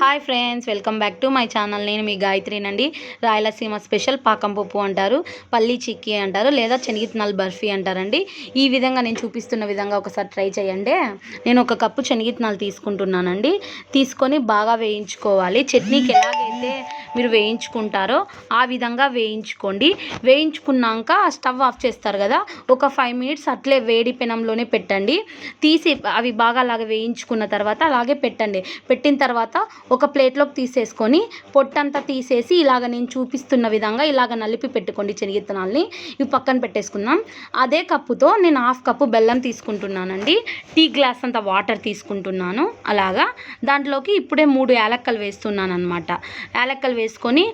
Hi friends, welcome back to my channel. నేను మీ గాయత్రినండి. Rayalaseema special పాకం పప్పు అంటారు, పల్లి చిక్కీ అంటారు, లేదా శనగిత్తనాల బర్ఫీ అంటారండి. ఈ విధంగా నేను చూపిస్తున్న విధంగా ఒకసారి ట్రై చేయండి. నేను 1 కప్పు శనగిత్తనాలు తీసుకుంటున్నానండి. తీసుకొని బాగా వేయించుకోవాలి. చట్నీకి ఎలాగైతే మీరు వేయించుకుంటారో ఆ విధంగా వేయించుకోండి. వేయించుకున్నాక స్టవ్ ఆఫ్ చేస్తారు కదా, ఒక 5 మినిట్స్ అట్లే వేడి పెనంలోనే పెట్టండి. తీసి అవి బాగా అలాగే వేయించుకున్న తర్వాత అలాగే పెట్టండి. పెట్టిన తర్వాత ఒక ప్లేట్లోకి తీసేసుకొని పొట్టంతా తీసేసి ఇలాగ నేను చూపిస్తున్న విధంగా ఇలాగ నలిపి పెట్టుకోండి. శనగిత్తనాల్ని ఇవి పక్కన పెట్టేసుకుందాం. అదే కప్పుతో నేను 1/2 కప్పు బెల్లం తీసుకుంటున్నానండి. టీ గ్లాస్ అంత వాటర్ తీసుకుంటున్నాను. అలాగా దాంట్లోకి ఇప్పుడే 3 యాలక్కలు వేస్తున్నాను అనమాట. యాలక్కలు వేసుకొని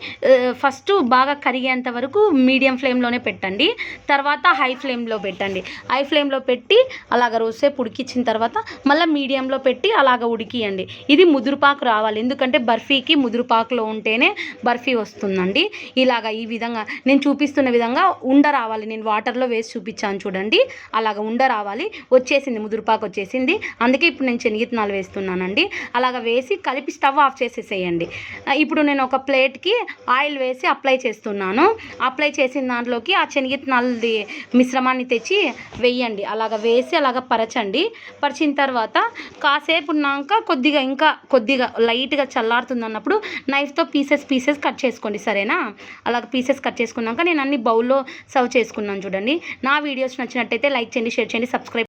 ఫస్ట్ బాగా కరిగేంత వరకు మీడియం ఫ్లేమ్లోనే పెట్టండి. తర్వాత హై ఫ్లేమ్లో పెట్టండి. హై ఫ్లేమ్లో పెట్టి అలాగ రోజుసేపు ఉడికించిన తర్వాత మళ్ళీ మీడియంలో పెట్టి అలాగ ఉడికియండి. ఇది ముదురుపాకు రావాలి, ఎందుకంటే బర్ఫీకి ముదురుపాకులో ఉంటేనే బర్ఫీ వస్తుందండి. ఇలాగ ఈ విధంగా నేను చూపిస్తున్న విధంగా ఉండ రావాలి. నేను వాటర్లో వేసి చూపించాను చూడండి, అలాగ ఉండ రావాలి. వచ్చేసింది, ముదురుపాకు వచ్చేసింది. అందుకే ఇప్పుడు నేను శనగిత్తనాలు వేస్తున్నానండి. అలాగ వేసి కలిపి స్టవ్ ఆఫ్ చేసేసేయండి. ఇప్పుడు నేను ఒక ప్లేట్కి ఆయిల్ వేసి అప్లై చేస్తున్నాను. అప్లై చేసిన దాంట్లోకి ఆ శనగిత్తనాలది మిశ్రమాన్ని తెచ్చి వేయండి. అలాగ వేసి అలాగ పరచండి. పరిచిన తర్వాత కాసేపు ఉన్నాక ఇంకా కొద్దిగా లైట్గా చల్లారుతుంది అన్నప్పుడు నైఫ్తో పీసెస్ కట్ చేసుకోండి, సరేనా? అలాగ పీసెస్ కట్ చేసుకున్నాక నేను అన్ని బౌల్లో సర్వ్ చేసుకున్నాను చూడండి. నా వీడియోస్ నచ్చినట్టయితే లైక్ చేయండి, షేర్ చేయండి, సబ్స్క్రైబ్